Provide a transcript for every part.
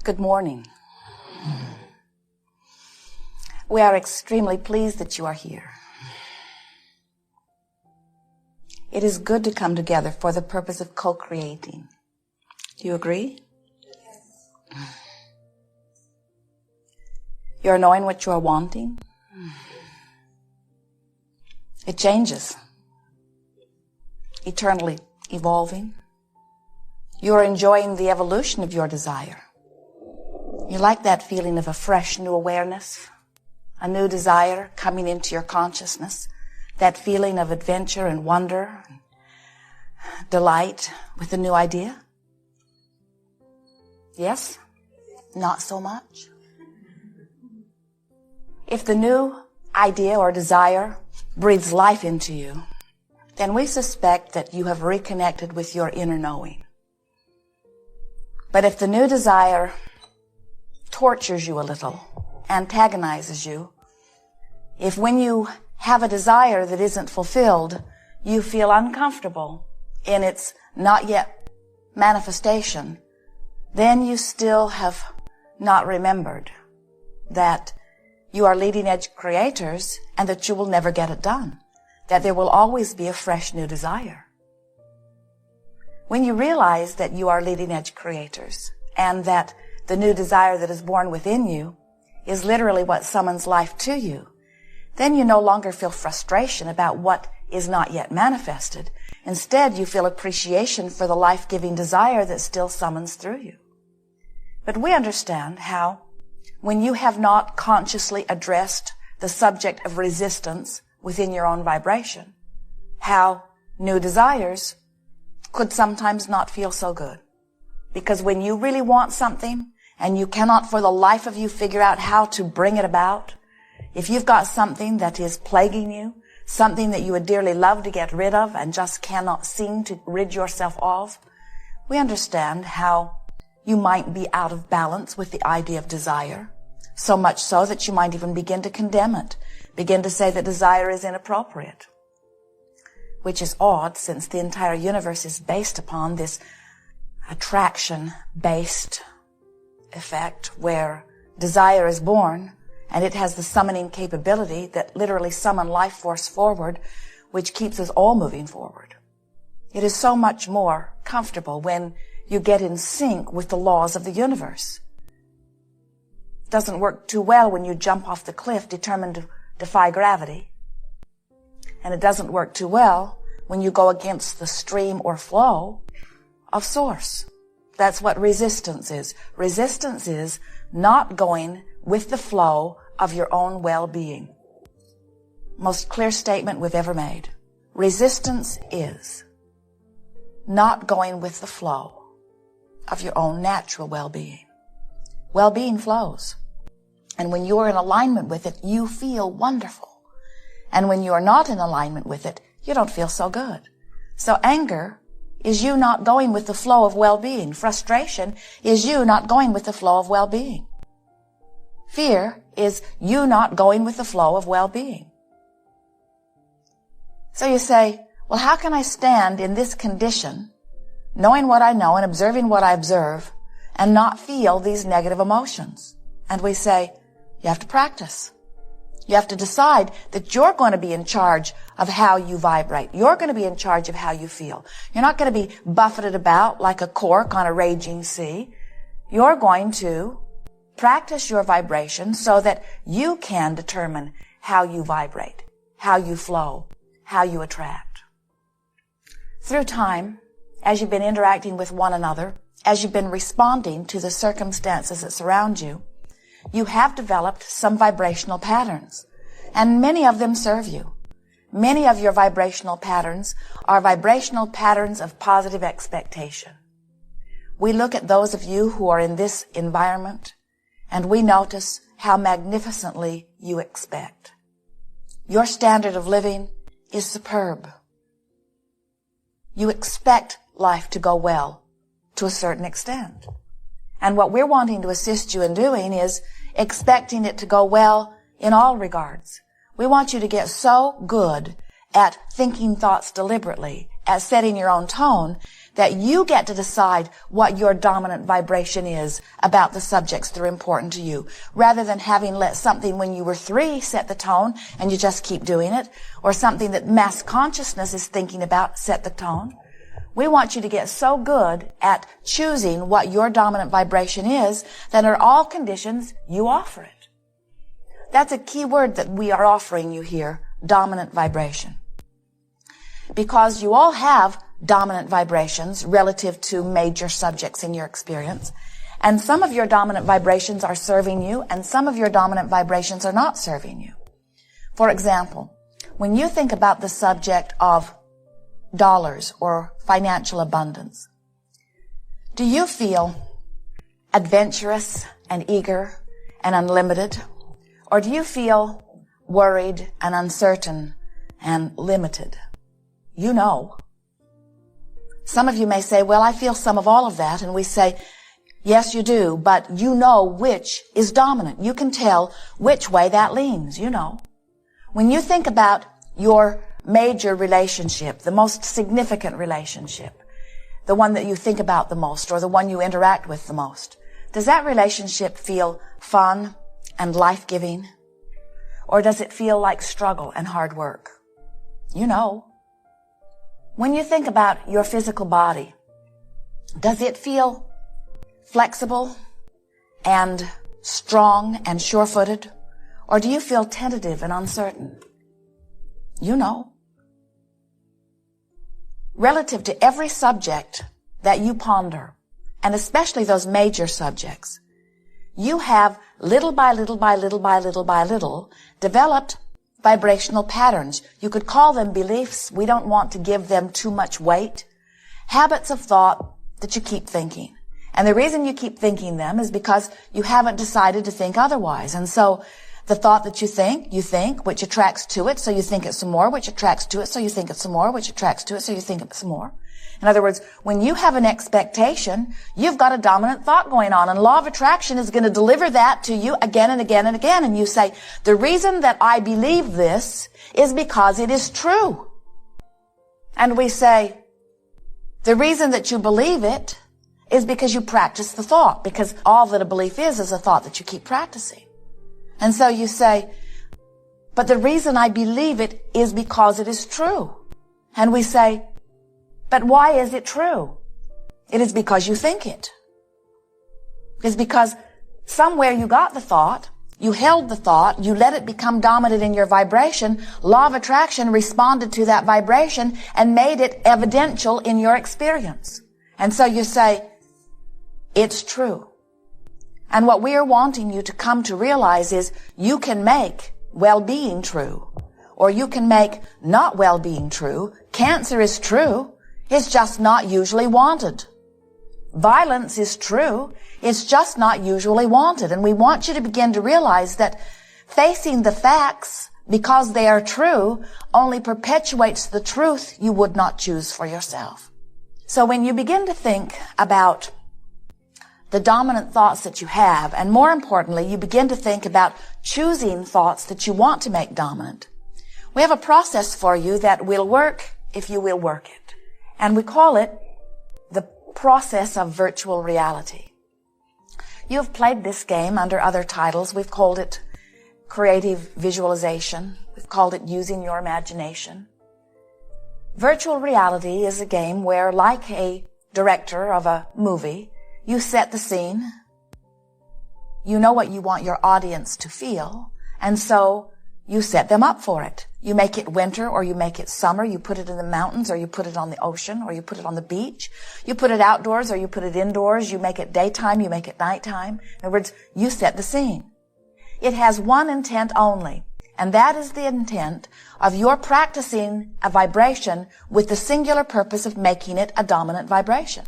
Good morning. We are extremely pleased that you are here. It is good to come together for the purpose of co-creating. Do you agree? Yes. You're knowing what you are wanting. It changes. Eternally evolving. You are enjoying the evolution of your desire. You like that feeling of a fresh new awareness, a new desire coming into your consciousness, that feeling of adventure and wonder, and delight with a new idea? Yes? Not so much? If the new idea or desire breathes life into you, then we suspect that you have reconnected with your inner knowing. But if the new desire tortures you a little, antagonizes you, if when you have a desire that isn't fulfilled, you feel uncomfortable in its not yet manifestation, then you still have not remembered that you are leading edge creators and that you will never get it done, that there will always be a fresh new desire. When you realize that you are leading edge creators and that the new desire that is born within you is literally what summons life to you, then you no longer feel frustration about what is not yet manifested. Instead, you feel appreciation for the life-giving desire that still summons through you. But we understand how, when you have not consciously addressed the subject of resistance within your own vibration, how new desires could sometimes not feel so good. Because when you really want something, and you cannot for the life of you figure out how to bring it about, if you've got something that is plaguing you, something that you would dearly love to get rid of and just cannot seem to rid yourself of, we understand how you might be out of balance with the idea of desire, so much so that you might even begin to condemn it, begin to say that desire is inappropriate, which is odd since the entire universe is based upon this attraction-based effect where desire is born and it has the summoning capability that literally summon life force forward, which keeps us all moving forward. It is so much more comfortable when you get in sync with the laws of the universe. It doesn't work too well when you jump off the cliff determined to defy gravity. And it doesn't work too well when you go against the stream or flow of source. That's what resistance is. Resistance is not going with the flow of your own well-being. Most clear statement we've ever made. Resistance is not going with the flow of your own natural well-being. Well-being flows. And when you are in alignment with it, you feel wonderful. And when you are not in alignment with it, you don't feel so good. So anger is you not going with the flow of well-being. Frustration is you not going with the flow of well-being. Fear is you not going with the flow of well-being. So you say, well, how can I stand in this condition, knowing what I know and observing what I observe, and not feel these negative emotions? And we say, you have to practice. You have to decide that you're going to be in charge of how you vibrate. You're going to be in charge of how you feel. You're not going to be buffeted about like a cork on a raging sea. You're going to practice your vibration so that you can determine how you vibrate, how you flow, how you attract. Through time, as you've been interacting with one another, as you've been responding to the circumstances that surround you, you have developed some vibrational patterns, and many of them serve you. Many of your vibrational patterns are vibrational patterns of positive expectation. We look at those of you who are in this environment, and we notice how magnificently you expect. Your standard of living is superb. You expect life to go well to a certain extent. And what we're wanting to assist you in doing is expecting it to go well in all regards. We want you to get so good at thinking thoughts deliberately, at setting your own tone, that you get to decide what your dominant vibration is about the subjects that are important to you, rather than having let something when you were 3 set the tone and you just keep doing it, or something that mass consciousness is thinking about set the tone. We want you to get so good at choosing what your dominant vibration is that under all conditions you offer it. That's a key word that we are offering you here, dominant vibration. Because you all have dominant vibrations relative to major subjects in your experience. And some of your dominant vibrations are serving you, and some of your dominant vibrations are not serving you. For example, when you think about the subject of dollars or financial abundance, do you feel adventurous and eager and unlimited? Or do you feel worried and uncertain and limited? You know. Some of you may say, well, I feel some of all of that. And we say, yes, you do, but you know which is dominant. You can tell which way that leans, you know. When you think about your major relationship, the most significant relationship, the one that you think about the most or the one you interact with the most, does that relationship feel fun and life-giving? Or does it feel like struggle and hard work? You know. When you think about your physical body, does it feel flexible and strong and sure-footed? Or do you feel tentative and uncertain? You know. Relative to every subject that you ponder, and especially those major subjects, you have little by little by little by little by little developed vibrational patterns. You could call them beliefs. We don't want to give them too much weight. Habits of thought that you keep thinking. And the reason you keep thinking them is because you haven't decided to think otherwise. And so the thought that you think, which attracts to it, so you think it some more, which attracts to it, so you think it some more, which attracts to it, so you think it some more. In other words, when you have an expectation, you've got a dominant thought going on, and law of attraction is going to deliver that to you again and again and again. And you say, the reason that I believe this is because it is true. And we say, the reason that you believe it is because you practice the thought, because all that a belief is a thought that you keep practicing. And so you say, but the reason I believe it is because it is true. And we say, but why is it true? It is because you think it. It's because somewhere you got the thought, you held the thought, you let it become dominant in your vibration. Law of attraction responded to that vibration and made it evidential in your experience. And so you say, it's true. And what we are wanting you to come to realize is you can make well-being true, or you can make not well-being true. Cancer is true. It's just not usually wanted. Violence is true. It's just not usually wanted. And we want you to begin to realize that facing the facts because they are true only perpetuates the truth you would not choose for yourself. So when you begin to think about the dominant thoughts that you have, and more importantly, you begin to think about choosing thoughts that you want to make dominant, we have a process for you that will work if you will work it. And we call it the process of virtual reality. You have played this game under other titles. We've called it creative visualization. We've called it using your imagination. Virtual reality is a game where, like a director of a movie, you set the scene. You know what you want your audience to feel, and so you set them up for it. You make it winter or you make it summer. You put it in the mountains or you put it on the ocean or you put it on the beach. You put it outdoors or you put it indoors. You make it daytime, you make it nighttime. In other words, you set the scene. It has one intent only, and that is the intent of your practicing a vibration with the singular purpose of making it a dominant vibration.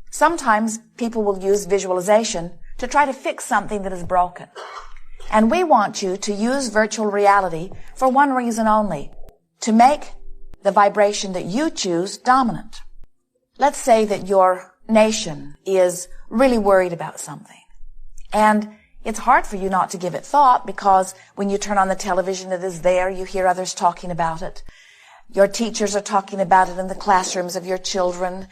Sometimes people will use visualization to try to fix something that is broken. And we want you to use virtual reality for one reason only, to make the vibration that you choose dominant. Let's say that your nation is really worried about something. And it's hard for you not to give it thought because when you turn on the television, it is there. You hear others talking about it. Your teachers are talking about it in the classrooms of your children.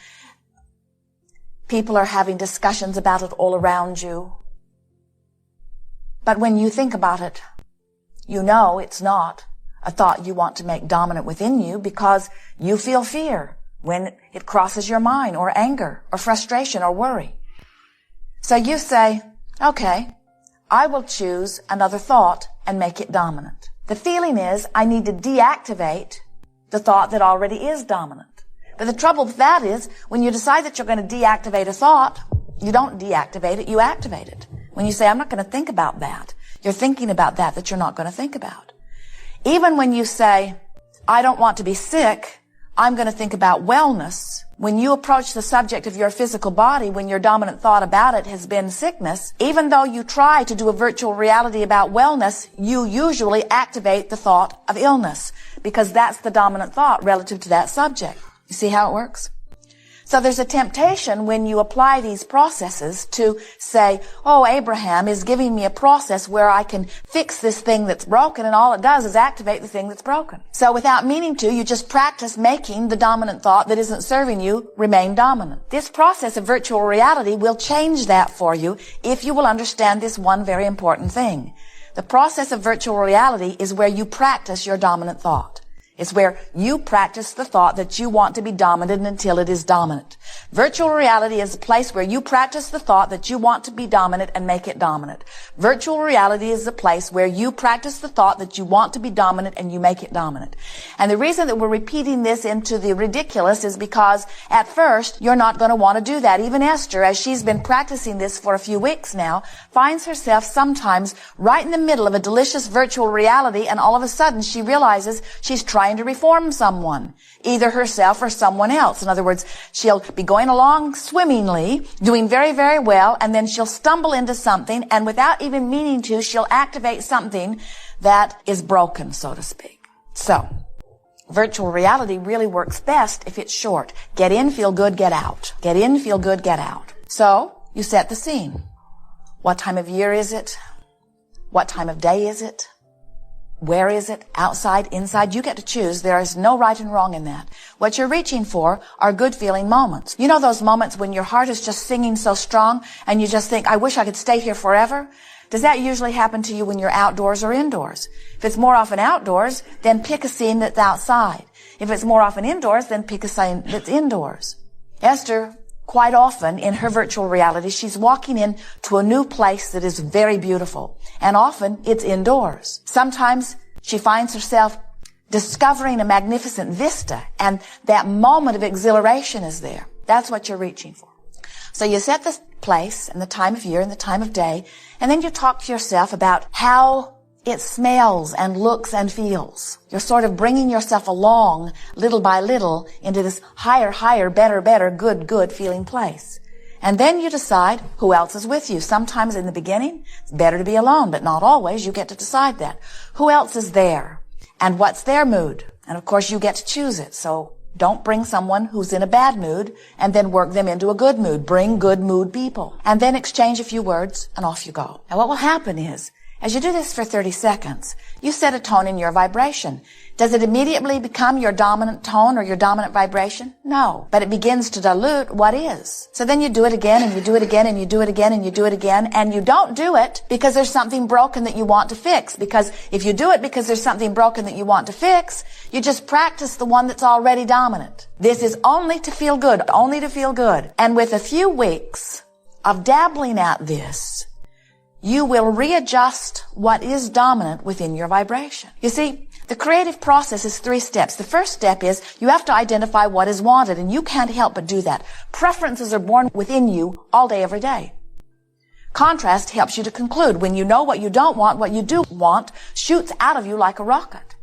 People are having discussions about it all around you. But when you think about it, you know it's not a thought you want to make dominant within you because you feel fear when it crosses your mind, or anger, or frustration, or worry. So you say, okay, I will choose another thought and make it dominant. The feeling is I need to deactivate the thought that already is dominant. But the trouble with that is when you decide that you're going to deactivate a thought, you don't deactivate it, you activate it. When you say, I'm not going to think about that, you're thinking about that you're not going to think about. Even when you say, I don't want to be sick, I'm going to think about wellness. When you approach the subject of your physical body, when your dominant thought about it has been sickness, even though you try to do a virtual reality about wellness, you usually activate the thought of illness because that's the dominant thought relative to that subject. You see how it works? So there's a temptation when you apply these processes to say, oh, Abraham is giving me a process where I can fix this thing that's broken, and all it does is activate the thing that's broken. So without meaning to, you just practice making the dominant thought that isn't serving you remain dominant. This process of virtual reality will change that for you if you will understand this one very important thing. The process of virtual reality is where you practice your dominant thought. It's where you practice the thought that you want to be dominant until it is dominant. Virtual reality is a place where you practice the thought that you want to be dominant and make it dominant. Virtual reality is a place where you practice the thought that you want to be dominant and you make it dominant. And the reason that we're repeating this into the ridiculous is because at first you're not going to want to do that. Even Esther, as she's been practicing this for a few weeks now, finds herself sometimes right in the middle of a delicious virtual reality, and all of a sudden she realizes she's trying to reform someone, either herself or someone else. In other words, she'll be going along swimmingly, doing very, very well, and then she'll stumble into something, and without even meaning to, she'll activate something that is broken, so to speak. So, virtual reality really works best if it's short. Get in, feel good, get out. Get in, feel good, get out. So, you set the scene. What time of year is it? What time of day is it? Where is it? Outside, inside? You get to choose. There is no right and wrong in that. What you're reaching for are good feeling moments. You know those moments when your heart is just singing so strong and you just think, I wish I could stay here forever? Does that usually happen to you when you're outdoors or indoors? If it's more often outdoors, then pick a scene that's outside. If it's more often indoors, then pick a scene that's indoors. Esther, quite often in her virtual reality, she's walking into a new place that is very beautiful. And often it's indoors. Sometimes she finds herself discovering a magnificent vista, and that moment of exhilaration is there. That's what you're reaching for. So you set the place and the time of year and the time of day, and then you talk to yourself about how it smells and looks and feels. You're sort of bringing yourself along little by little into this higher, better, good feeling place. And then you decide who else is with you. Sometimes in the beginning, it's better to be alone, but not always. You get to decide that. Who else is there? And what's their mood? And of course, you get to choose it. So don't bring someone who's in a bad mood and then work them into a good mood. Bring good mood people. And then exchange a few words and off you go. And what will happen is, as you do this for 30 seconds, you set a tone in your vibration. Does it immediately become your dominant tone or your dominant vibration? No. But it begins to dilute what is. So then you do it again, and you do it again, and you do it again, and you do it again, and you don't do it because there's something broken that you want to fix. Because if you do it because there's something broken that you want to fix, you just practice the one that's already dominant. This is only to feel good, only to feel good. And with a few weeks of dabbling at this, you will readjust what is dominant within your vibration. You see, the creative process is 3 steps. The first step is you have to identify what is wanted, and you can't help but do that. Preferences are born within you all day, every day. Contrast helps you to conclude. When you know what you don't want, what you do want shoots out of you like a rocket.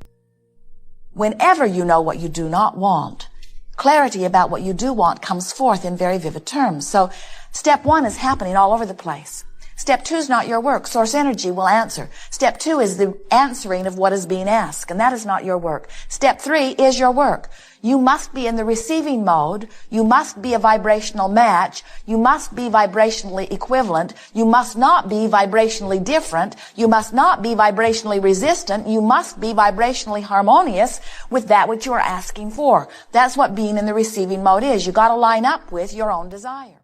Whenever you know what you do not want, clarity about what you do want comes forth in very vivid terms. So step 1 is happening all over the place. Step 2 is not your work. Source energy will answer. Step 2 is the answering of what is being asked, and that is not your work. Step 3 is your work. You must be in the receiving mode. You must be a vibrational match. You must be vibrationally equivalent. You must not be vibrationally different. You must not be vibrationally resistant. You must be vibrationally harmonious with that which you are asking for. That's what being in the receiving mode is. You got to line up with your own desire.